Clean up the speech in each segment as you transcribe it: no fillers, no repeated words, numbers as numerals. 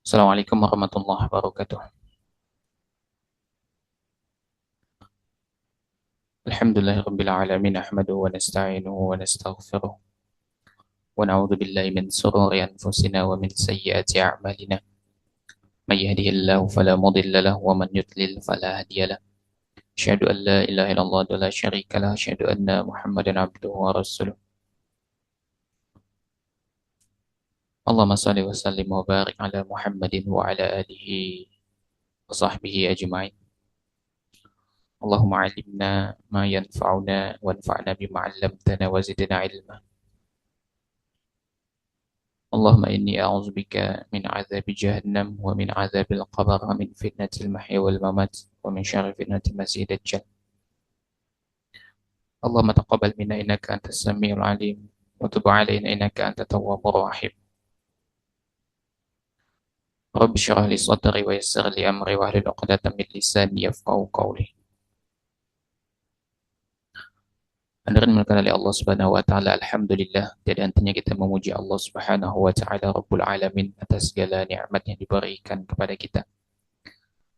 Assalamualaikum warahmatullahi wabarakatuh. Alhamdulillahirabbil alamin ahmaduhu wa nasta'inuhu wa nastaghfiruh wa na'udzu billahi min shururi anfusina wa min sayyiati a'malina. May yahdihillahu fala mudilla lahu wa man yudlil fala hadiya lahu. Asyhadu an la ilaha illallah wa la syarika lahu, asyhadu anna Muhammadan abduhu wa rasuluh. Allahumma shalli wa sallim wa barik ala Muhammadin wa ala alihi wa sahbihi ajma'in. Allahumma 'allimna ma yanfa'una wanfa'na bima 'allamtana wa zidna 'ilma. اللهم إني أعوذ بك من عذاب جهنم ومن عذاب القبر ومن فتنة المحيا والممات ومن شر فتنة المسيح الدجال. اللهم تقبل منا إنك أنت السميع العليم وتب علينا إنك أنت التواب الرحيم. رب اشرح لي صدري ويسر لي أمري واحلل عقدة من لساني يفقهوا قولي. Hadirin dimuliakan oleh Allah Subhanahu wa taala, alhamdulillah, tiada hentinya kita memuji Allah Subhanahu wa taala Rabbul Alamin atas segala nikmat yang diberikan kepada kita.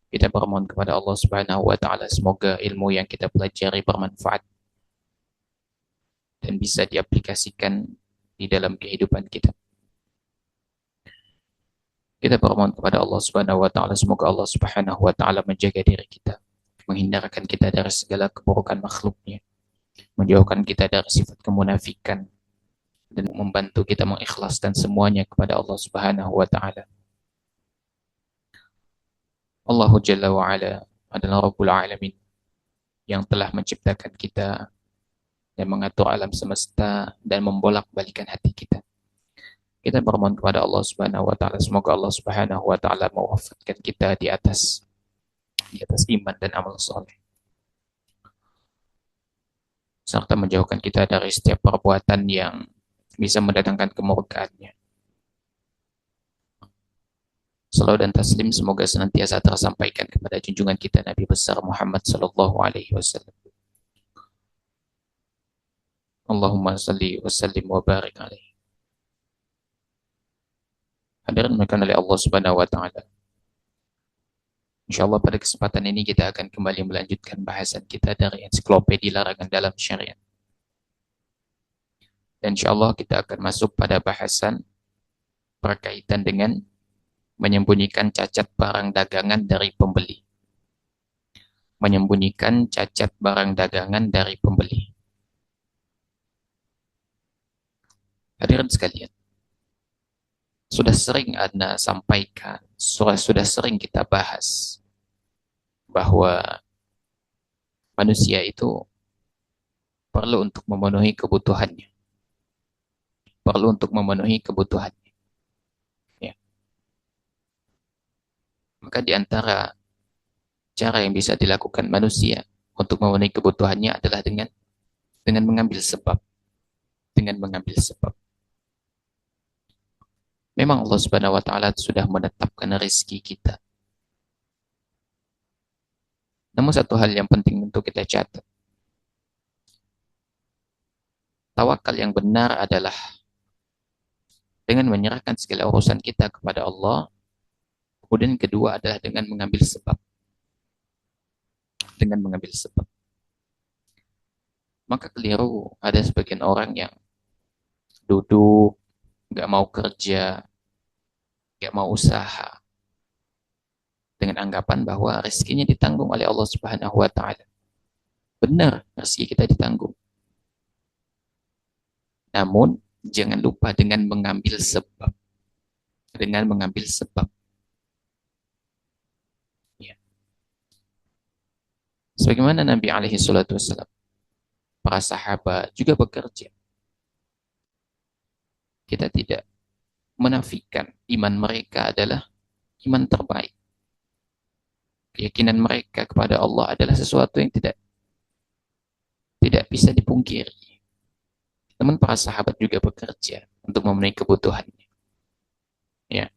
Kita bermohon kepada Allah Subhanahu wa taala semoga ilmu yang kita pelajari bermanfaat dan bisa diaplikasikan di dalam kehidupan kita. Kita bermohon kepada Allah Subhanahu wa taala semoga Allah Subhanahu wa taala menjaga diri kita, menghindarkan kita dari segala keburukan makhluknya, menjauhkan kita dari sifat kemunafikan, dan membantu kita mengikhlaskan semuanya kepada Allah Subhanahu wa taala. Allahu Jalla wa Ala adalah Rabbul Alamin yang telah menciptakan kita dan mengatur alam semesta dan membolak-balikan hati kita. Kita bermohon kepada Allah Subhanahu wa taala semoga Allah Subhanahu wa taala mewafatkan kita di atas iman dan amal soleh, serta menjauhkan kita dari setiap perbuatan yang bisa mendatangkan kemurkaan-Nya. Salawat dan taslim semoga senantiasa tersampaikan kepada junjungan kita Nabi besar Muhammad sallallahu alaihi wasallam. Allahumma salli wa sallim wa barik alaihi. Hadirin dimuliakan oleh Allah Subhanahu wa taala. Insyaallah pada kesempatan ini kita akan kembali melanjutkan bahasan kita dari ensiklopedia larangan dalam syariat. Dan insyaallah kita akan masuk pada bahasan berkaitan dengan menyembunyikan cacat barang dagangan dari pembeli. Menyembunyikan cacat barang dagangan dari pembeli. Hadirin sekalian, sudah sering Anda sampaikan, sudah sering kita bahas bahwa manusia itu perlu untuk memenuhi kebutuhannya. Perlu untuk memenuhi kebutuhannya. Ya. Maka di antara cara yang bisa dilakukan manusia untuk memenuhi kebutuhannya adalah dengan mengambil sebab. Dengan mengambil sebab. Memang Allah Subhanahu wa taala sudah menetapkan rezeki kita. Namun satu hal yang penting untuk kita catat. Tawakal yang benar adalah dengan menyerahkan segala urusan kita kepada Allah. Kemudian kedua adalah dengan mengambil sebab. Dengan mengambil sebab. Maka keliru ada sebagian orang yang duduk, gak mau kerja, gak mau usaha, dengan anggapan bahwa rezekinya ditanggung oleh Allah Subhanahu wa taala. Benar, rezeki kita ditanggung. Namun jangan lupa dengan mengambil sebab. Dengan mengambil sebab. Ya. Sebagaimana Nabi alaihi salatu wassalam, para sahabat juga bekerja. Kita tidak menafikan iman mereka adalah iman terbaik. Keyakinan mereka kepada Allah adalah sesuatu yang tidak bisa dipungkiri. Namun para sahabat juga bekerja untuk memenuhi kebutuhannya. Ya,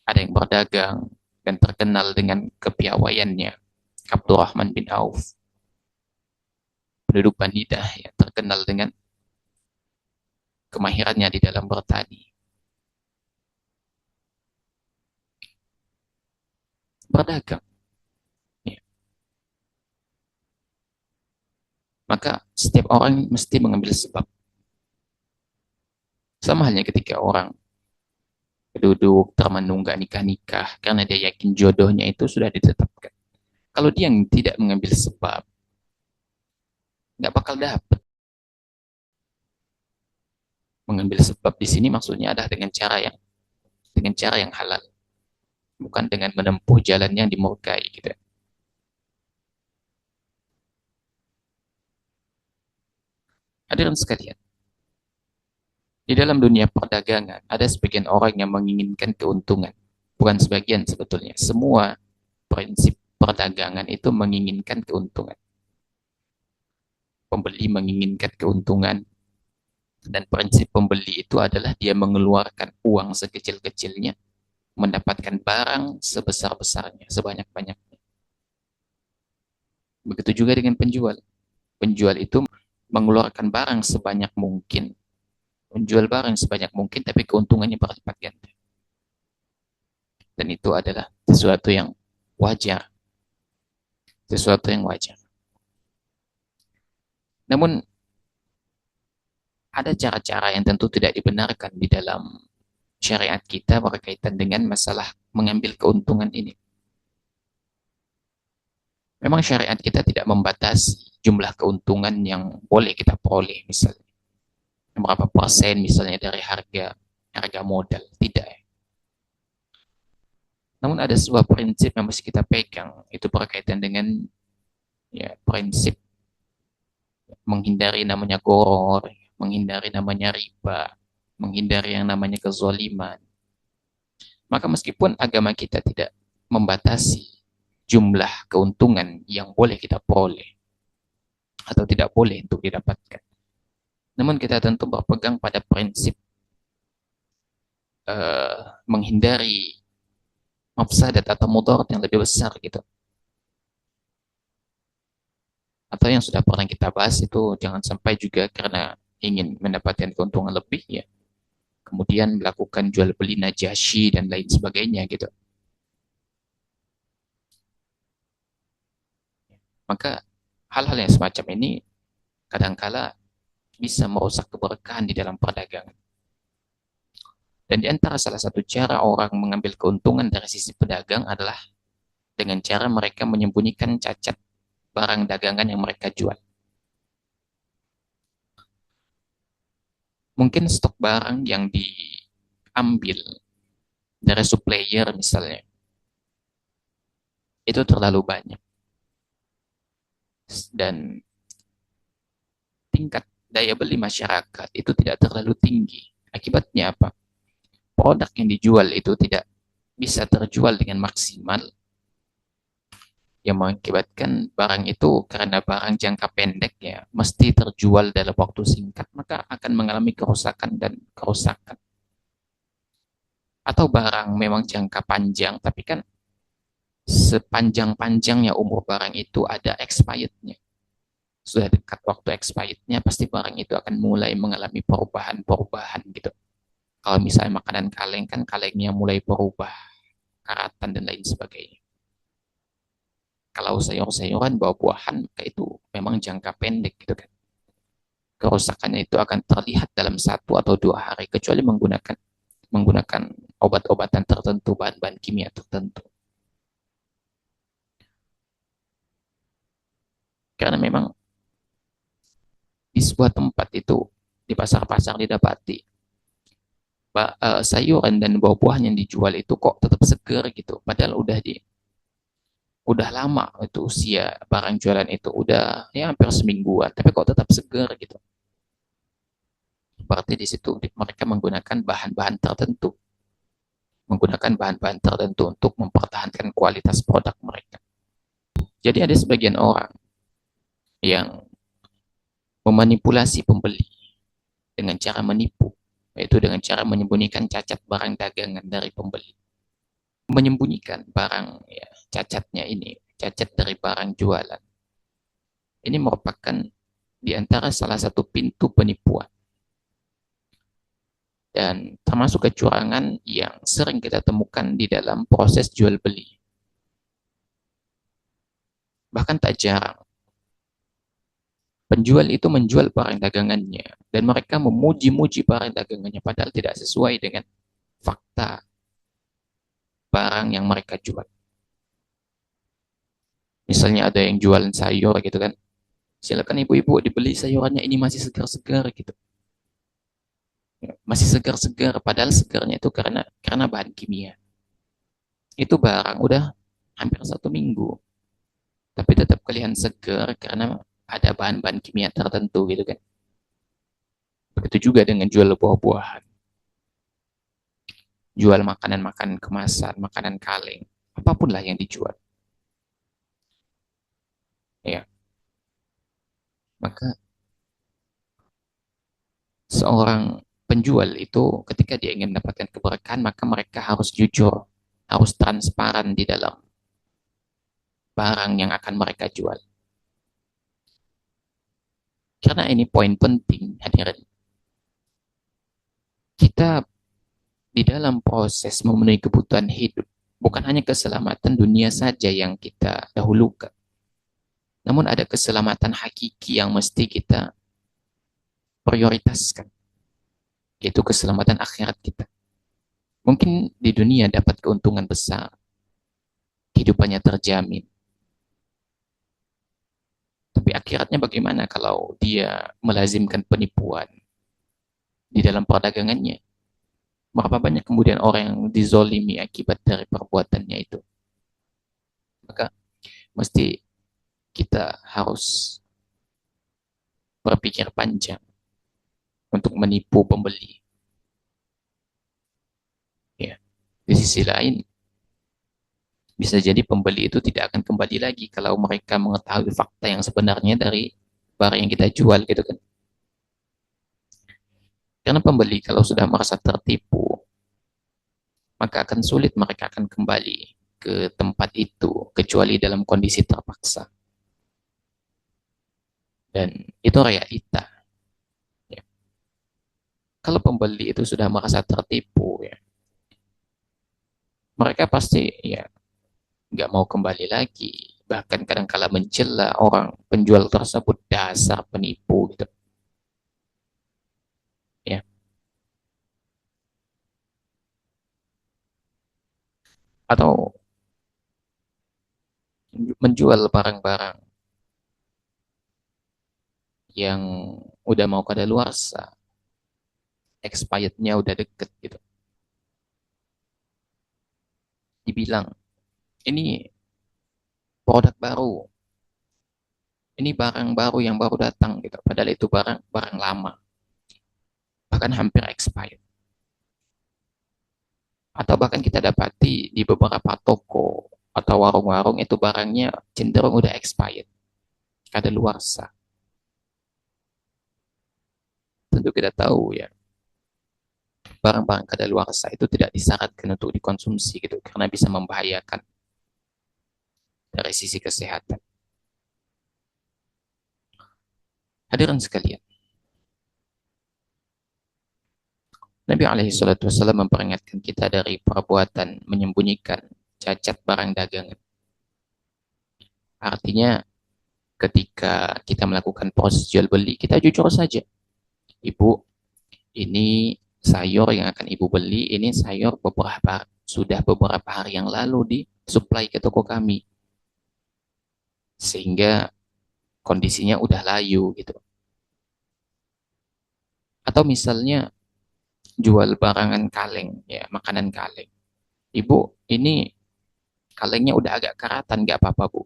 ada yang berdagang dan terkenal dengan kepiawaiannya. Abdurrahman bin Auf, penduduk Banidah yang terkenal dengan kemahirannya di dalam bertani. berdagang. Ya. Maka setiap orang mesti mengambil sebab. Sama halnya ketika orang duduk termenung gak nikah-nikah karena dia yakin jodohnya itu sudah ditetapkan. Kalau dia yang tidak mengambil sebab, nggak bakal dapat. Mengambil sebab di sini maksudnya adalah dengan cara yang halal, bukan dengan menempuh jalan yang dimurkai gitu. Hadirin sekalian, di dalam dunia perdagangan ada sebagian orang yang menginginkan keuntungan. Bukan sebagian sebetulnya. Semua prinsip perdagangan itu menginginkan keuntungan. Pembeli menginginkan keuntungan, dan prinsip pembeli itu adalah dia mengeluarkan uang sekecil-kecilnya, mendapatkan barang sebesar-besarnya, sebanyak-banyaknya. Begitu juga dengan penjual. Penjual itu mengeluarkan barang sebanyak mungkin, menjual barang sebanyak mungkin, tapi keuntungannya berlipat ganda. Dan itu adalah sesuatu yang wajar, sesuatu yang wajar. Namun ada cara-cara yang tentu tidak dibenarkan di dalam syariat kita berkaitan dengan masalah mengambil keuntungan ini. Memang syariat kita tidak membatasi jumlah keuntungan yang boleh kita peroleh, misalnya berapa persen misalnya dari harga harga modal, tidak. Namun ada sebuah prinsip yang mesti kita pegang, itu berkaitan dengan ya prinsip menghindari namanya goror, menghindari namanya riba, menghindari yang namanya kezaliman. Maka meskipun agama kita tidak membatasi jumlah keuntungan yang boleh kita peroleh atau tidak boleh untuk didapatkan, namun kita tentu berpegang pada prinsip menghindari mafsadat atau mudarat yang lebih besar gitu. Atau yang sudah pernah kita bahas itu, jangan sampai juga karena ingin mendapatkan keuntungan lebih ya, kemudian melakukan jual beli najasyi dan lain sebagainya gitu. Maka hal-hal yang semacam ini kadangkala bisa merusak keberkahan di dalam perdagangan. Dan di antara salah satu cara orang mengambil keuntungan dari sisi pedagang adalah dengan cara mereka menyembunyikan cacat barang dagangan yang mereka jual. Mungkin stok barang yang diambil dari supplier misalnya, itu terlalu banyak. Dan tingkat daya beli masyarakat itu tidak terlalu tinggi. Akibatnya apa? Produk yang dijual itu tidak bisa terjual dengan maksimal, yang mengakibatkan barang itu karena barang jangka pendek ya mesti terjual dalam waktu singkat, maka akan mengalami kerusakan dan kerusakan. Atau barang memang jangka panjang, tapi kan sepanjang-panjangnya umur barang itu ada expirednya. Sudah dekat waktu expirednya, pasti barang itu akan mulai mengalami perubahan-perubahan gitu. Kalau misalnya makanan kaleng, kan kalengnya mulai berubah, karatan dan lain sebagainya. Kalau sayur-sayuran, buah-buahan, maka itu memang jangka pendek gitu kan. Kerusakannya itu akan terlihat dalam 1 atau 2 hari, kecuali menggunakan obat-obatan tertentu, bahan-bahan kimia tertentu. Karena memang di sebuah tempat itu, di pasar-pasar didapati sayuran dan buah-buahan yang dijual itu kok tetap segar gitu, padahal udah lama itu usia barang jualan itu, udah ya hampir semingguan, tapi kok tetap segar gitu. Berarti di situ mereka menggunakan bahan-bahan tertentu untuk mempertahankan kualitas produk mereka. Jadi ada sebagian orang yang memanipulasi pembeli dengan cara menipu, yaitu dengan cara menyembunyikan cacat barang dagangan dari pembeli. Menyembunyikan barang ya, cacatnya ini, cacat dari barang jualan. Ini merupakan di antara salah satu pintu penipuan. Dan termasuk kecurangan yang sering kita temukan di dalam proses jual beli. Bahkan tak jarang, penjual itu menjual barang dagangannya dan mereka memuji-muji barang dagangannya padahal tidak sesuai dengan fakta barang yang mereka jual. Misalnya ada yang jualan sayur gitu kan, silakan ibu-ibu dibeli sayurannya ini masih segar-segar gitu. Masih segar-segar padahal segarnya itu karena bahan kimia. Itu barang udah hampir 1 minggu, tapi tetap kelihatan segar karena ada bahan-bahan kimia tertentu gitu kan. Begitu juga dengan jual buah-buahan, jual makanan-makanan kemasan, makanan kaleng, apapun lah yang dijual. Ya, maka seorang penjual itu ketika dia ingin mendapatkan keberkahan, maka mereka harus jujur, harus transparan di dalam barang yang akan mereka jual. Karena ini poin penting, hadirin. Kita di dalam proses memenuhi kebutuhan hidup, bukan hanya keselamatan dunia saja yang kita dahulukan, namun ada keselamatan hakiki yang mesti kita prioritaskan, yaitu keselamatan akhirat kita. Mungkin di dunia dapat keuntungan besar, kehidupannya terjamin, tapi akhiratnya bagaimana kalau dia melazimkan penipuan di dalam perdagangannya? Berapa banyak kemudian orang yang dizolimi akibat dari perbuatannya itu? Maka mesti kita harus berpikir panjang untuk menipu pembeli. Ya. Di sisi lain, bisa jadi pembeli itu tidak akan kembali lagi kalau mereka mengetahui fakta yang sebenarnya dari barang yang kita jual gitu kan. Karena pembeli kalau sudah merasa tertipu, maka akan sulit mereka akan kembali ke tempat itu kecuali dalam kondisi terpaksa. Dan itu realita. Ya. Kalau pembeli itu sudah merasa tertipu, ya, mereka pasti ya nggak mau kembali lagi. Bahkan kadang-kala mencela orang penjual tersebut dasar penipu gitu. Ya. Atau menjual barang-barang yang udah mau kadaluarsa, expirednya udah deket gitu. Dibilang, ini produk baru, ini barang baru yang baru datang gitu. Padahal itu barang barang lama, bahkan hampir expired. Atau bahkan kita dapati di beberapa toko atau warung-warung itu barangnya cenderung udah expired, kadaluarsa. Tentu kita tahu ya, barang-barang kadaluarsa itu tidak disyaratkan untuk dikonsumsi gitu, karena bisa membahayakan dari sisi kesehatan. Hadirin sekalian, Nabi SAW memperingatkan kita dari perbuatan menyembunyikan cacat barang dagangan. Artinya ketika kita melakukan proses jual beli, kita jujur saja. Ibu, ini sayur yang akan ibu beli, ini sayur sudah beberapa hari yang lalu disuplai ke toko kami. Sehingga kondisinya udah layu gitu. Atau misalnya jual barangan kaleng, ya makanan kaleng. Ibu, ini kalengnya udah agak karatan, nggak apa-apa bu.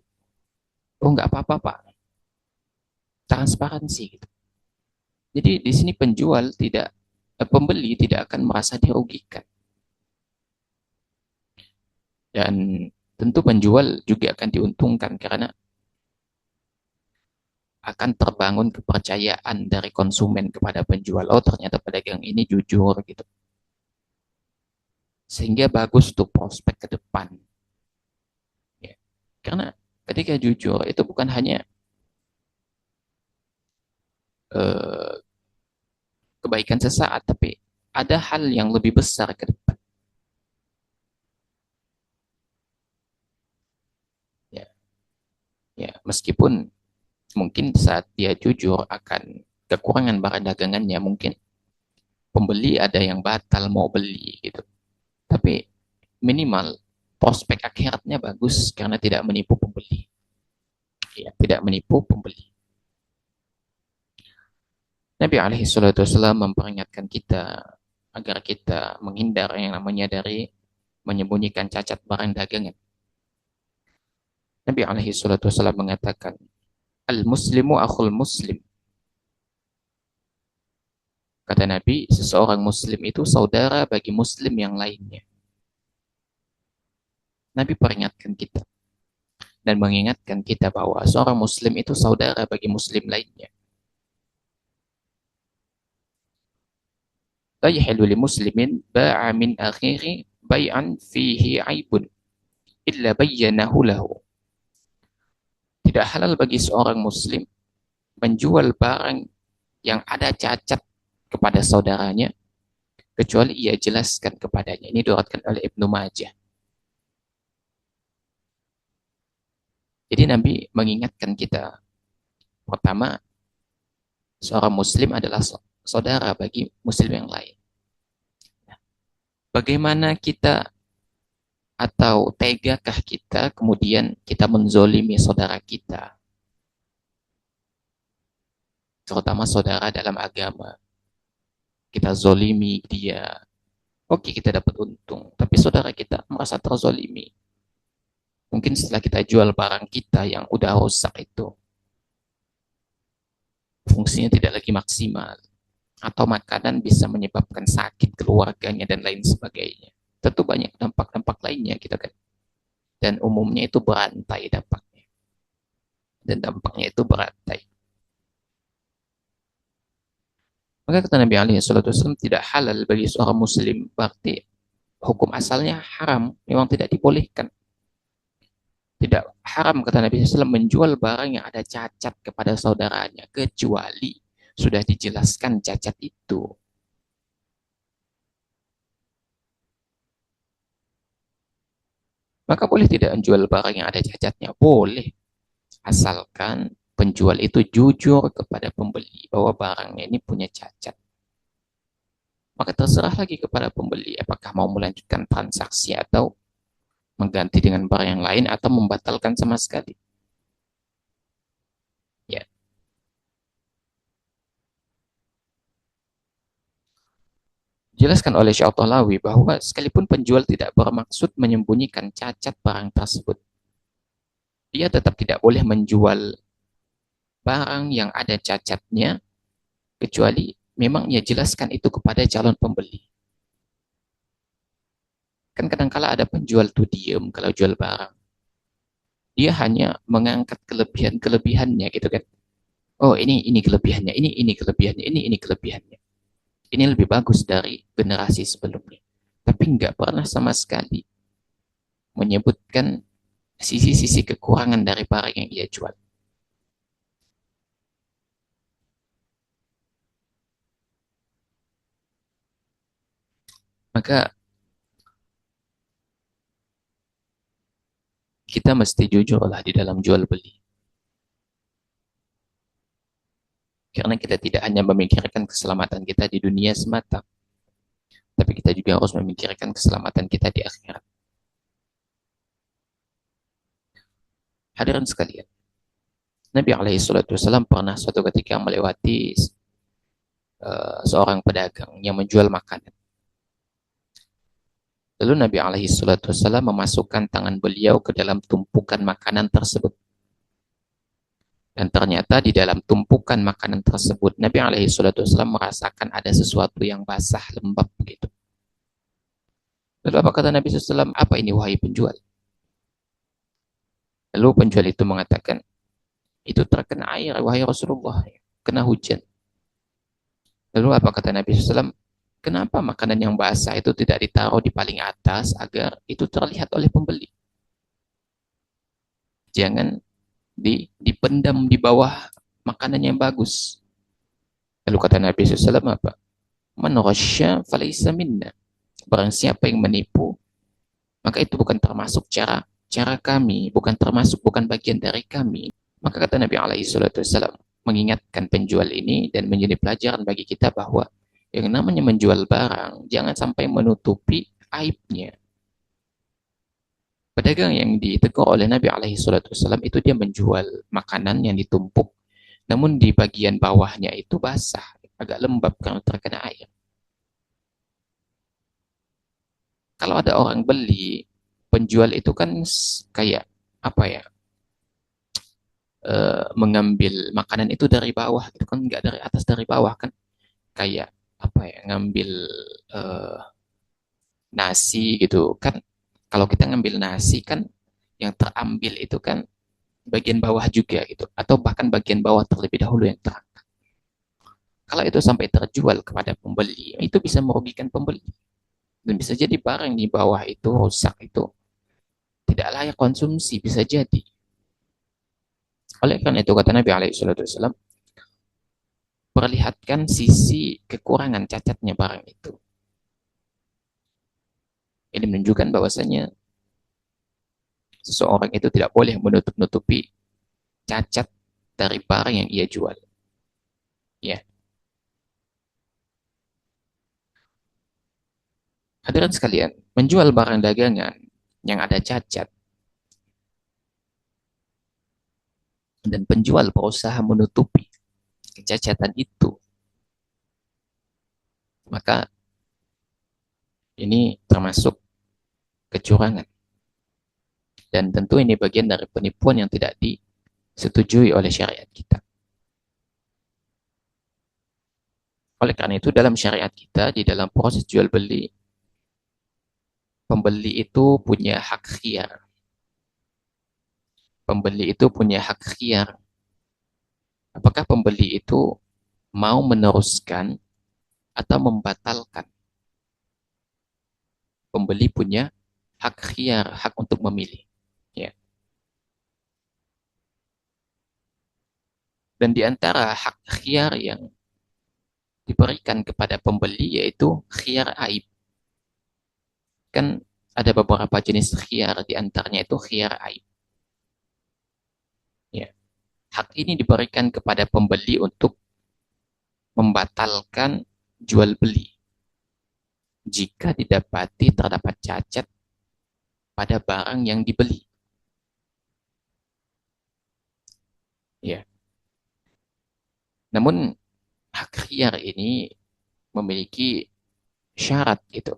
Oh nggak apa-apa pak, transparansi gitu. Jadi di sini pembeli tidak akan merasa dirugikan dan tentu penjual juga akan diuntungkan karena akan terbangun kepercayaan dari konsumen kepada penjual. Oh ternyata pedagang ini jujur gitu. Sehingga bagus tuh prospek ke depan. Ya. Karena ketika jujur itu bukan hanya eh, kebaikan sesaat, tapi ada hal yang lebih besar ke depan. Ya, ya, pun mungkin saat dia jujur akan kekurangan barang dagangannya, mungkin pembeli ada yang batal mau beli gitu. Tapi minimal prospek akhiratnya bagus karena tidak menipu pembeli. Ya, tidak menipu pembeli. Nabi alaihi salatu wasallam memperingatkan kita agar kita menghindar yang namanya dari menyembunyikan cacat barang dagangan. Nabi alaihi salatu wasallam mengatakan, "Al-muslimu akhul muslim." Kata Nabi, seseorang muslim itu saudara bagi muslim yang lainnya. Nabi peringatkan kita dan mengingatkan kita bahwa seorang muslim itu saudara bagi muslim lainnya. La yahillu li muslimin ba'a min akhihi bai'an fihi aibun illa bayyanahu lahu. Tidak halal bagi seorang muslim menjual barang yang ada cacat kepada saudaranya kecuali ia jelaskan kepadanya. Ini diriwayatkan oleh Ibnu Majah. Jadi Nabi mengingatkan kita, pertama, seorang muslim adalah saudara bagi muslim yang lain. Bagaimana kita atau tegakah kita kemudian kita menzolimi saudara kita, terutama saudara dalam agama. Kita zolimi dia, oke kita dapat untung, tapi saudara kita merasa terzolimi. Mungkin setelah kita jual barang kita yang udah rusak itu, fungsinya tidak lagi maksimal, atau makanan bisa menyebabkan sakit keluarganya dan lain sebagainya. Tentu banyak dampak-dampak lainnya gitu kan. Dan umumnya itu berantai dampaknya. Dan dampaknya itu berantai. Maka kata Nabi alaihi salatu wasallam, tidak halal bagi seorang muslim, berarti hukum asalnya haram, memang tidak dibolehkan. Tidak haram, kata Nabi SAW, menjual barang yang ada cacat kepada saudaranya, kecuali sudah dijelaskan cacat itu. Maka boleh tidak menjual barang yang ada cacatnya? Boleh. Asalkan penjual itu jujur kepada pembeli bahwa barangnya ini punya cacat. Maka terserah lagi kepada pembeli apakah mau melanjutkan transaksi atau mengganti dengan barang yang lain atau membatalkan sama sekali. Ya. Jelaskan oleh Syekh Al-Talawi bahwa sekalipun penjual tidak bermaksud menyembunyikan cacat barang tersebut, dia tetap tidak boleh menjual barang yang ada cacatnya kecuali memang ia jelaskan itu kepada calon pembeli. Kan kadang-kala ada penjual tuh diem kalau jual barang. Dia hanya mengangkat kelebihan-kelebihannya gitu kan. Oh, ini kelebihannya, ini kelebihannya, ini kelebihannya. Ini lebih bagus dari generasi sebelumnya. Tapi nggak pernah sama sekali menyebutkan sisi-sisi kekurangan dari barang yang ia jual. Maka kita mesti jujurlah di dalam jual beli. Karena kita tidak hanya memikirkan keselamatan kita di dunia semata, tapi kita juga harus memikirkan keselamatan kita di akhirat. Hadirin sekalian, Nabi SAW pernah suatu ketika melewati seorang pedagang yang menjual makanan. Lalu Nabi SAW memasukkan tangan beliau ke dalam tumpukan makanan tersebut. Dan ternyata di dalam tumpukan makanan tersebut, Nabi SAW merasakan ada sesuatu yang basah, lembab begitu. Lalu apa kata Nabi SAW? Apa ini wahai penjual? Lalu penjual itu mengatakan, itu terkena air wahai Rasulullah, kena hujan. Lalu apa kata Nabi SAW? Kenapa makanan yang basah itu tidak ditaruh di paling atas agar itu terlihat oleh pembeli? Jangan dipendam di bawah makanan yang bagus. Lalu kata Nabi SAW apa? Man ghasya falaysa minna. Barang siapa yang menipu, maka itu bukan termasuk cara kami, bukan bagian dari kami. Maka kata Nabi alaihi salatu wasallam mengingatkan penjual ini dan menjadi pelajaran bagi kita bahwa yang namanya menjual barang jangan sampai menutupi aibnya. Pedagang yang ditegur oleh Nabi alaihi salatu wasallam itu dia menjual makanan yang ditumpuk, namun di bagian bawahnya itu basah, agak lembab karena terkena air. Kalau ada orang beli, penjual itu kan kayak apa ya, mengambil makanan itu dari bawah itu kan, nggak dari atas, dari bawah kan, kayak apa ya, ngambil eh, nasi gitu kan. Kalau kita ngambil nasi kan yang terambil itu kan bagian bawah juga gitu, atau bahkan bagian bawah terlebih dahulu yang terangkat. Kalau itu sampai terjual kepada pembeli, itu bisa merugikan pembeli, dan bisa jadi barang di bawah itu rusak, itu tidak layak konsumsi, bisa jadi. Oleh karena itu kata Nabi SAW, perlihatkan sisi kekurangan, cacatnya barang itu. Ini menunjukkan bahwasanya seseorang itu tidak boleh menutup-nutupi cacat dari barang yang ia jual. Ya, hadirin sekalian, menjual barang dagangan yang ada cacat dan penjual berusaha menutupi kecacatan itu, maka ini termasuk kecurangan. Dan tentu ini bagian dari penipuan yang tidak disetujui oleh syariat kita. Oleh karena itu dalam syariat kita, di dalam proses jual beli, pembeli itu punya hak khiyar. Pembeli itu punya hak khiyar. Apakah pembeli itu mau meneruskan atau membatalkan? Pembeli punya hak khiyar, hak untuk memilih. Ya. Dan di antara hak khiyar yang diberikan kepada pembeli yaitu khiyar aib. Kan ada beberapa jenis khiyar, di antaranya itu khiyar aib. Ya. Hak ini diberikan kepada pembeli untuk membatalkan jual beli jika didapati terdapat cacat pada barang yang dibeli. Ya. Namun hak khiyar ini memiliki syarat gitu.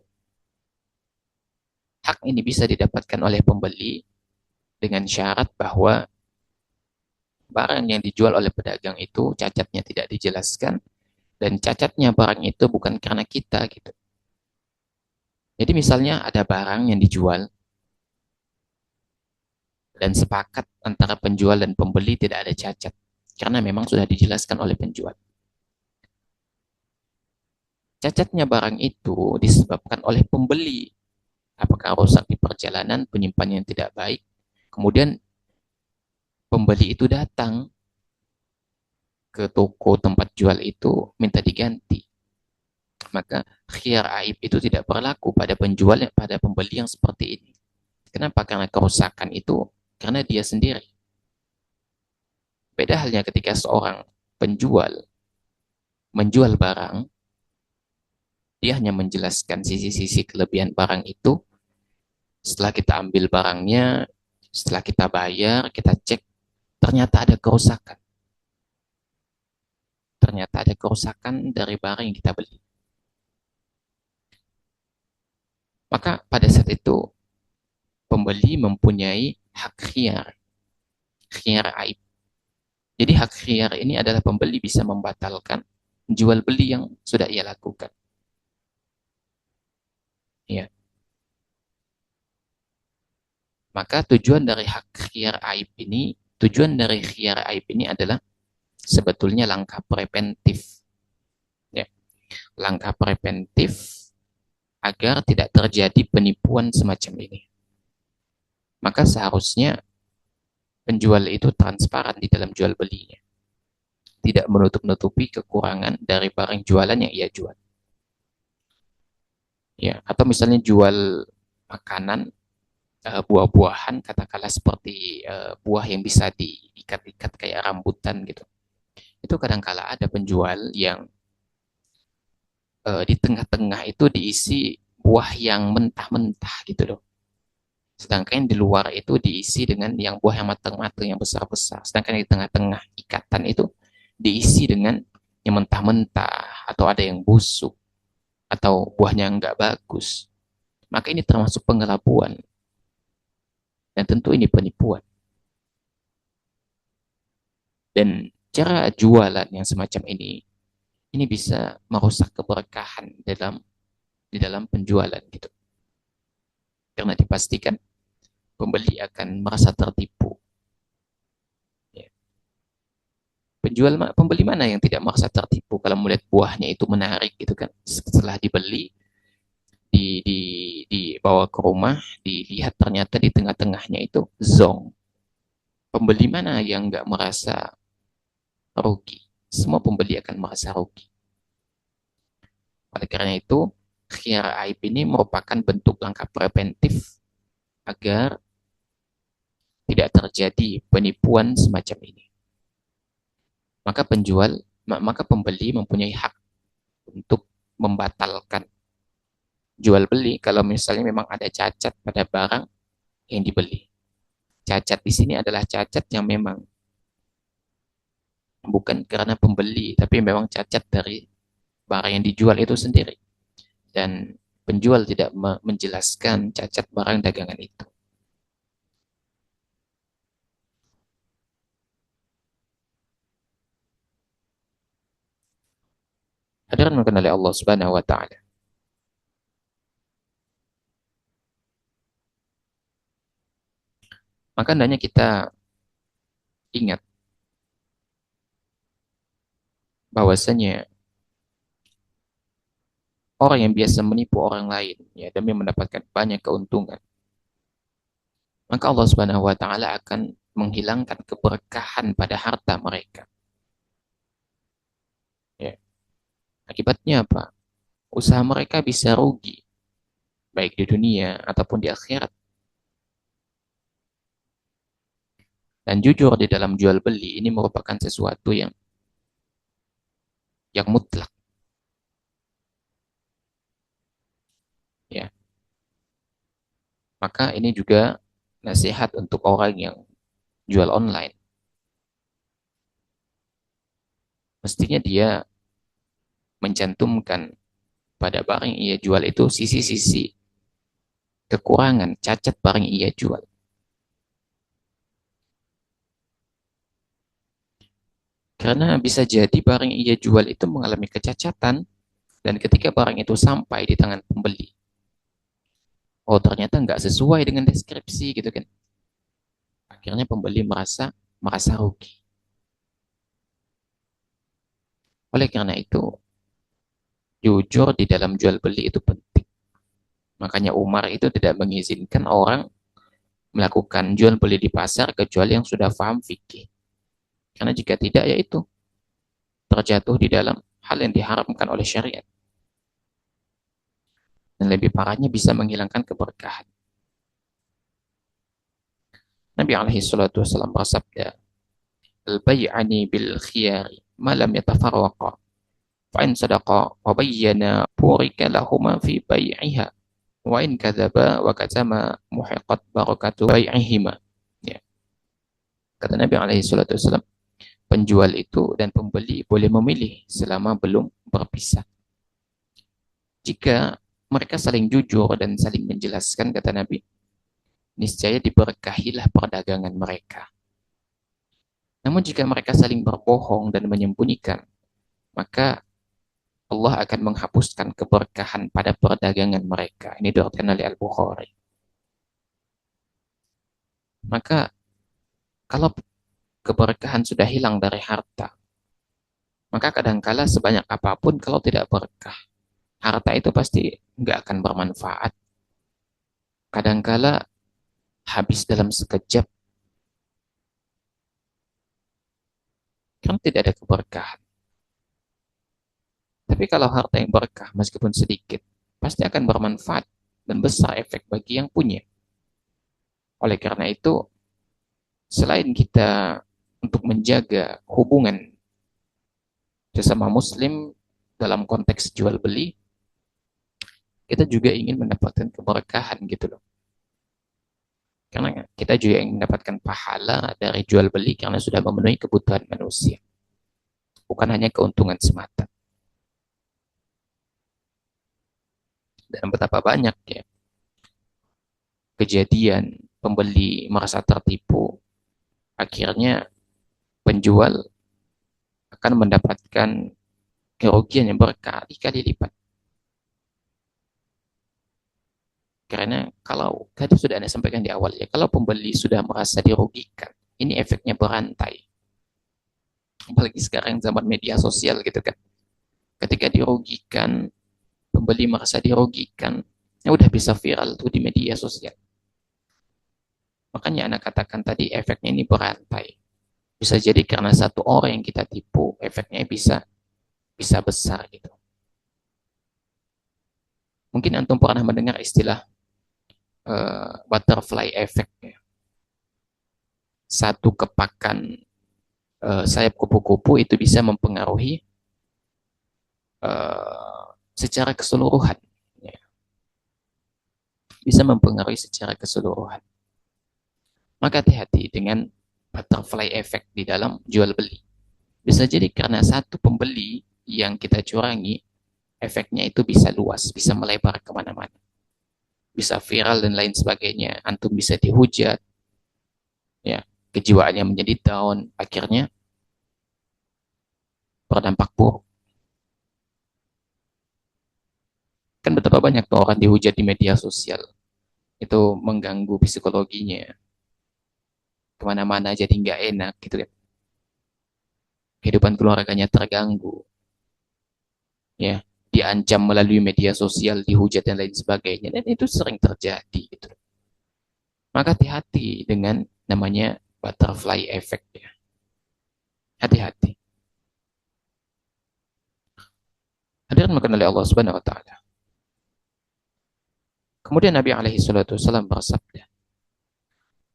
Hak ini bisa didapatkan oleh pembeli dengan syarat bahwa barang yang dijual oleh pedagang itu cacatnya tidak dijelaskan, dan cacatnya barang itu bukan karena kita gitu. Jadi misalnya ada barang yang dijual dan sepakat antara penjual dan pembeli tidak ada cacat karena memang sudah dijelaskan oleh penjual. Cacatnya barang itu disebabkan oleh pembeli. Apakah rusak di perjalanan, penyimpanan yang tidak baik, kemudian pembeli itu datang ke toko tempat jual itu minta diganti. Maka khiyar aib itu tidak berlaku pada penjual, pada pembeli yang seperti ini. Kenapa? Karena kerusakan itu karena dia sendiri. Beda halnya ketika seorang penjual menjual barang, dia hanya menjelaskan sisi-sisi kelebihan barang itu. Setelah kita ambil barangnya, setelah kita bayar, kita cek, ternyata ada kerusakan. Ternyata ada kerusakan dari barang yang kita beli. Maka pada saat itu, pembeli mempunyai hak khiyar, khiyar aib. Jadi hak khiyar ini adalah pembeli bisa membatalkan jual beli yang sudah ia lakukan. Ya. Maka tujuan dari khiyar aib ini adalah sebetulnya langkah preventif. Ya. Langkah preventif agar tidak terjadi penipuan semacam ini. Maka seharusnya penjual itu transparan di dalam jual belinya. Tidak menutup-nutupi kekurangan dari barang jualan yang ia jual. Ya, atau misalnya jual makanan buah-buahan, katakanlah seperti buah yang bisa diikat-ikat kayak rambutan gitu. Itu kadangkala ada penjual yang di tengah-tengah itu diisi buah yang mentah-mentah gitu loh. Sedangkan di luar itu diisi dengan yang buah yang matang-matang, yang besar-besar. Sedangkan di tengah-tengah ikatan itu diisi dengan yang mentah-mentah, atau ada yang busuk, atau buahnya nggak bagus. Maka ini termasuk pengelabuan. Dan tentu ini penipuan. Dan cara jualan yang semacam ini bisa merusak keberkahan di dalam penjualan gitu. Karena dipastikan pembeli akan merasa tertipu. Ya. Pembeli mana yang tidak merasa tertipu kalau melihat buahnya itu menarik gitu kan? Setelah dibeli, di dibawa ke rumah, dilihat ternyata di tengah-tengahnya itu zong. Pembeli mana yang nggak merasa rugi? Semua pembeli akan merasa rugi. Oleh karena itu, khiyar aib ini merupakan bentuk langkah preventif agar tidak terjadi penipuan semacam ini. Maka pembeli mempunyai hak untuk membatalkan jual beli kalau misalnya memang ada cacat pada barang yang dibeli. Cacat di sini adalah cacat yang memang bukan karena pembeli, tapi memang cacat dari barang yang dijual itu sendiri. Dan penjual tidak menjelaskan cacat barang dagangan itu. Hadirin mengenali Allah Subhanahu wa taala. Maka hendaknya kita ingat bahwasanya orang yang biasa menipu orang lain ya demi mendapatkan banyak keuntungan, maka Allah Subhanahu wa taala akan menghilangkan keberkahan pada harta mereka. Ya. Akibatnya apa? Usaha mereka bisa rugi baik di dunia ataupun di akhirat. Dan jujur di dalam jual beli ini merupakan sesuatu yang mutlak ya. Maka ini juga nasihat untuk orang yang jual online. Mestinya dia mencantumkan pada barang yang ia jual itu sisi-sisi kekurangan, cacat barang yang ia jual. Karena bisa jadi barang yang ia jual itu mengalami kecacatan, dan ketika barang itu sampai di tangan pembeli, oh ternyata nggak sesuai dengan deskripsi gitu kan. Akhirnya pembeli merasa rugi. Oleh karena itu, jujur di dalam jual beli itu penting. Makanya Umar itu tidak mengizinkan orang melakukan jual beli di pasar kecuali yang sudah paham fikih. Karena jika tidak, yaitu terjatuh di dalam hal yang diharamkan oleh syariat. Dan lebih parahnya bisa menghilangkan keberkahan. Nabi alaihi salatu wasallam bersabda, "Al-bay'ani bil khiyari ma lam yatafarraqa. Fa in sadaqa wa bayyana burika lahuma fi bay'iha. Wa in kadzaba wa katama muhiqat barakatu bai'ihima." Ya. Kata Nabi alaihi salatu wasallam, penjual itu dan pembeli boleh memilih selama belum berpisah. Jika mereka saling jujur dan saling menjelaskan, kata Nabi, niscaya diberkahilah perdagangan mereka. Namun jika mereka saling berbohong dan menyembunyikan, maka Allah akan menghapuskan keberkahan pada perdagangan mereka. Ini diriwayatkan oleh Al-Bukhari. Maka kalau keberkahan sudah hilang dari harta, maka kadangkala sebanyak apapun kalau tidak berkah, harta itu pasti nggak akan bermanfaat. Kadangkala habis dalam sekejap karena tidak ada keberkahan. Tapi kalau harta yang berkah, meskipun sedikit, pasti akan bermanfaat dan besar efek bagi yang punya. Oleh karena itu, selain kita untuk menjaga hubungan sesama muslim dalam konteks jual beli, kita juga ingin mendapatkan keberkahan gitu loh. Karena kita juga ingin mendapatkan pahala dari jual beli karena sudah memenuhi kebutuhan manusia. Bukan hanya keuntungan semata. Dan betapa banyak ya kejadian pembeli merasa tertipu, akhirnya penjual akan mendapatkan kerugian yang berkali-kali lipat. Karena kalau tadi sudah Anda sampaikan di awal ya, kalau pembeli sudah merasa dirugikan, ini efeknya berantai. Apalagi sekarang zaman media sosial gitu kan. Ketika dirugikan, pembeli merasa dirugikan, ya udah bisa viral tuh di media sosial. Makanya Anda katakan tadi efeknya ini berantai. Bisa jadi karena satu orang yang kita tipu, efeknya bisa besar gitu. Mungkin antum pernah mendengar istilah butterfly effect ya. Satu kepakan sayap kupu-kupu itu bisa mempengaruhi secara keseluruhan, ya. Bisa mempengaruhi secara keseluruhan. Maka hati-hati dengan butterfly effect di dalam jual beli. Bisa jadi karena satu pembeli yang kita curangi, efeknya itu bisa luas, bisa melebar kemana-mana. Bisa viral dan lain sebagainya. Antum bisa dihujat, ya, kejiwaannya menjadi down, akhirnya berdampak buruk. Kan betapa banyak tuh orang dihujat di media sosial. Itu mengganggu psikologinya. Kemana-mana jadi nggak enak gitu kan. Kehidupan keluarganya terganggu. Ya, diancam melalui media sosial, dihujat dan lain sebagainya. Dan itu sering terjadi gitu. Maka hati-hati dengan namanya butterfly effect ya. Hati-hati. Hadirin makan oleh Allah Subhanahu wa taala. Kemudian Nabi alaihi salatu wasallam bersabda,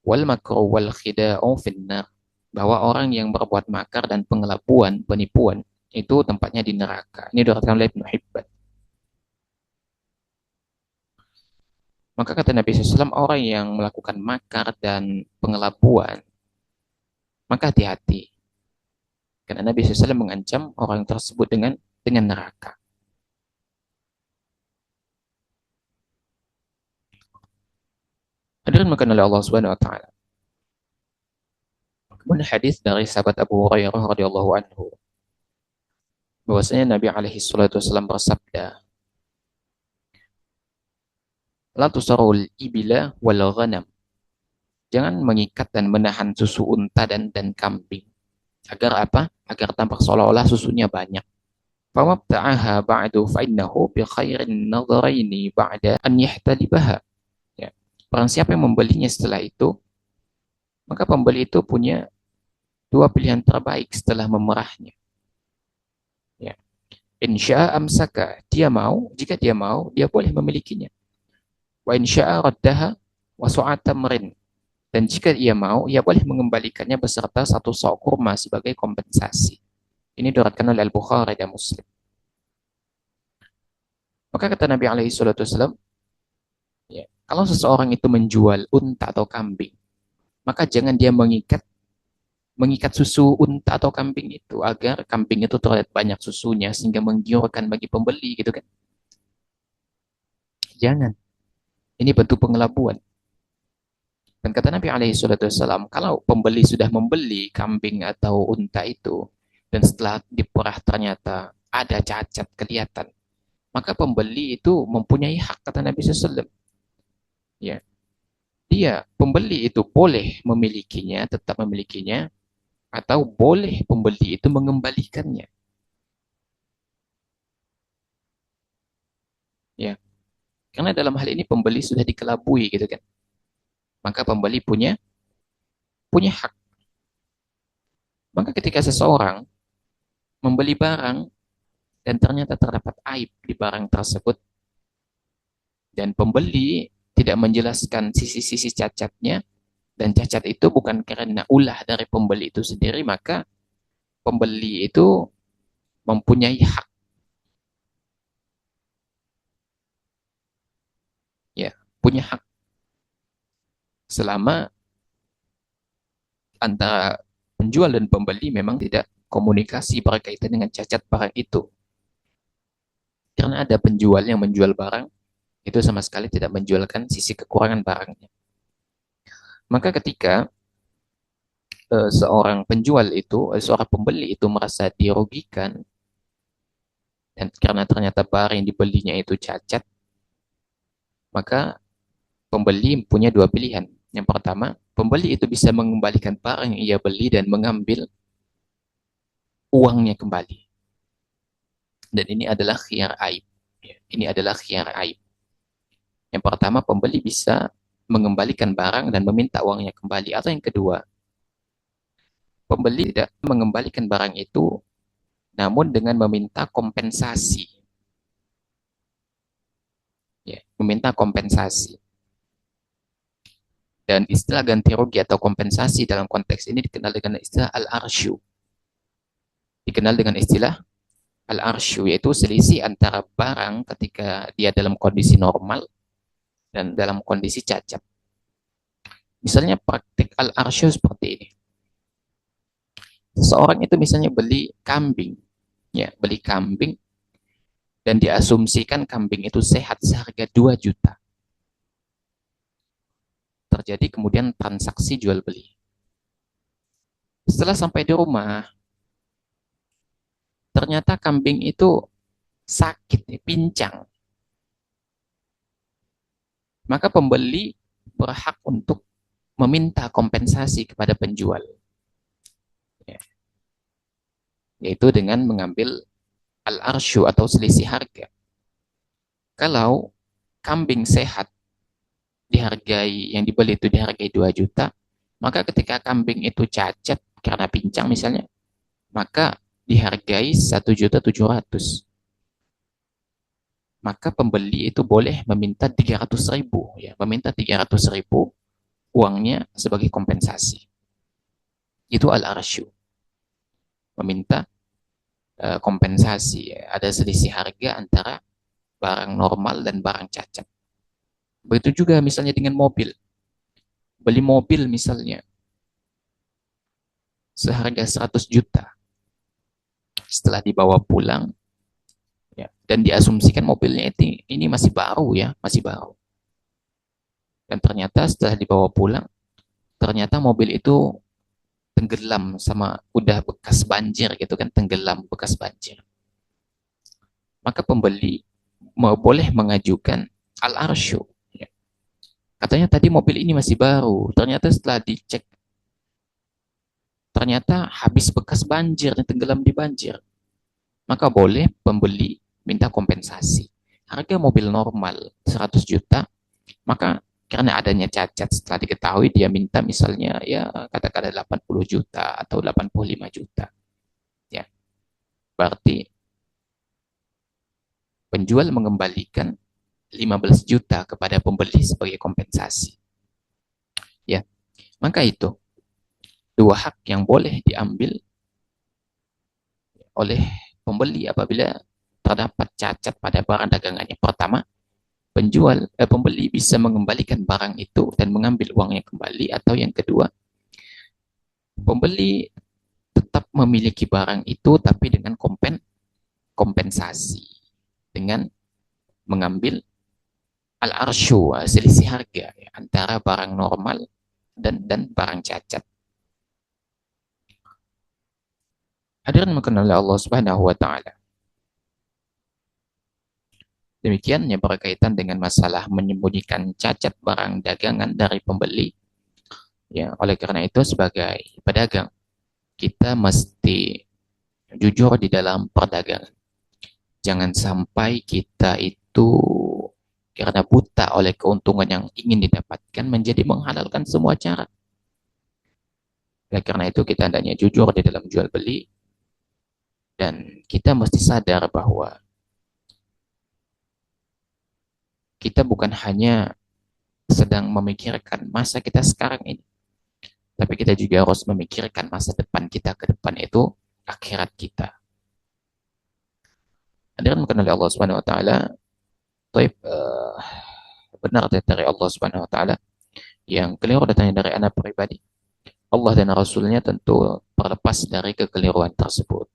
"Wal makru wal khida'u finnar." Bahwa orang yang berbuat makar dan pengelabuan, penipuan, itu tempatnya di neraka. Ini diriwayatkan oleh Ibnu Hibban. Maka kata Nabi SAW, orang yang melakukan makar dan pengelabuan, maka hati-hati. Karena Nabi SAW mengancam orang tersebut dengan neraka. Hadirin makan oleh Allah Subhanahu wa taala. Kemudian hadis dari sahabat Abu Hurairah radhiyallahu anhu bahwasanya Nabi alaihi salatu wasallam bersabda, "La tusarul ibila wal ghanam." Jangan mengikat dan menahan susu unta dan kambing. Agar apa? Agar tampak seolah-olah susunya banyak. Famabta'aha ba'du fa'innahu bi khairin nadharaini ba'da an yahtalibaha. Ya. Barang siapa yang membelinya setelah itu, maka pembeli itu punya dua pilihan terbaik setelah memerahnya. Ya. Insya amsaka, dia mau, jika dia mau, dia boleh memilikinya. Wa insya raddaha wa su'atamrin. Dan jika ia mau, ia boleh mengembalikannya beserta satu sok kurma sebagai kompensasi. Ini diriwayatkan oleh Al-Bukhari dan Muslim. Maka kata Nabi alaihi salatu wasallam, ya, kalau seseorang itu menjual unta atau kambing, maka jangan dia mengikat susu unta atau kambing itu agar kambing itu terlihat banyak susunya sehingga menggiurkan bagi pembeli gitu kan. Jangan. Ini bentuk pengelabuan. Dan kata Nabi alaihi salatu wasallam, kalau pembeli sudah membeli kambing atau unta itu dan setelah diperah ternyata ada cacat kelihatan, maka pembeli itu mempunyai hak kata Nabi SAW. Ya, dia pembeli itu boleh memilikinya, tetap memilikinya, atau boleh pembeli itu mengembalikannya. Ya, karena dalam hal ini pembeli sudah dikelabui gitu kan. Maka pembeli punya punya hak. Maka ketika seseorang membeli barang dan ternyata terdapat aib di barang tersebut dan pembeli tidak menjelaskan sisi-sisi cacatnya, dan cacat itu bukan karena ulah dari pembeli itu sendiri, maka pembeli itu mempunyai hak, ya, punya hak selama antara penjual dan pembeli memang tidak komunikasi berkaitan dengan cacat barang itu. Karena ada penjual yang menjual barang itu sama sekali tidak menjualkan sisi kekurangan barangnya. Maka ketika seorang penjual itu, seorang pembeli itu merasa dirugikan dan karena ternyata barang yang dibelinya itu cacat, maka pembeli punya dua pilihan. Yang pertama, pembeli itu bisa mengembalikan barang yang ia beli dan mengambil uangnya kembali. Dan ini adalah khiyar aib. Ini adalah khiyar aib. Yang pertama, pembeli bisa mengembalikan barang dan meminta uangnya kembali. Atau yang kedua, pembeli tidak mengembalikan barang itu, namun dengan meminta kompensasi. Ya, meminta kompensasi. Dan istilah ganti rugi atau kompensasi dalam konteks ini dikenal dengan istilah al-arsyu. Dikenal dengan istilah al-arsyu, yaitu selisih antara barang ketika dia dalam kondisi normal dan dalam kondisi cacat. Misalnya praktik al-arsyu seperti ini. Seseorang itu misalnya beli kambing, ya, beli kambing dan diasumsikan kambing itu sehat seharga 2 juta. Terjadi kemudian transaksi jual beli. Setelah sampai di rumah, ternyata kambing itu sakit, pincang. Maka pembeli berhak untuk meminta kompensasi kepada penjual, ya, yaitu dengan mengambil al-arsyu atau selisih harga. Kalau kambing sehat dihargai, yang dibeli itu dihargai 2 juta, maka ketika kambing itu cacat karena pincang misalnya, maka dihargai 1.700.000. Maka pembeli itu boleh meminta 300.000, ya, meminta 300.000 uangnya sebagai kompensasi. Itu al-arsyu, meminta kompensasi, ya. Ada selisih harga antara barang normal dan barang cacat. Begitu juga misalnya dengan mobil. Beli mobil misalnya seharga 100 juta. Setelah dibawa pulang, ya, dan diasumsikan mobilnya ini masih baru, ya, masih baru. Dan ternyata setelah dibawa pulang, ternyata mobil itu tenggelam sama udah bekas banjir gitu kan, tenggelam bekas banjir. Maka pembeli boleh mengajukan al-arsyu. Ya. Katanya tadi mobil ini masih baru, ternyata setelah dicek, ternyata habis bekas banjir, tenggelam di banjir. Maka boleh pembeli minta kompensasi. Harga mobil normal 100 juta, maka karena adanya cacat setelah diketahui dia minta misalnya ya katakanlah 80 juta atau 85 juta. Ya. Berarti penjual mengembalikan 15 juta kepada pembeli sebagai kompensasi. Ya. Maka itu dua hak yang boleh diambil oleh pembeli apabila terdapat cacat pada barang dagangannya. Pertama, pembeli bisa mengembalikan barang itu dan mengambil uangnya kembali, atau yang kedua, pembeli tetap memiliki barang itu tapi dengan kompensasi dengan mengambil al-arsyu, selisih harga, ya, antara barang normal dan barang cacat. Hadirin mengenal Allah Subhanahu wa taala. Demikian yang berkaitan dengan masalah menyembunyikan cacat barang dagangan dari pembeli. Ya, oleh karena itu sebagai pedagang kita mesti jujur di dalam perdagangan. Jangan sampai kita itu karena buta oleh keuntungan yang ingin didapatkan menjadi menghalalkan semua cara. Oleh karena itu kita hendaknya jujur di dalam jual beli dan kita mesti sadar bahwa kita bukan hanya sedang memikirkan masa kita sekarang ini, kita juga harus memikirkan masa depan kita ke depan itu akhirat kita. Hadirin bukan oleh Allah Subhanahu wa taala, taib benar dari Allah Subhanahu wa taala, yang keliru datangnya dari anak pribadi. Allah dan Rasulnya tentu terlepas dari kekeliruan tersebut.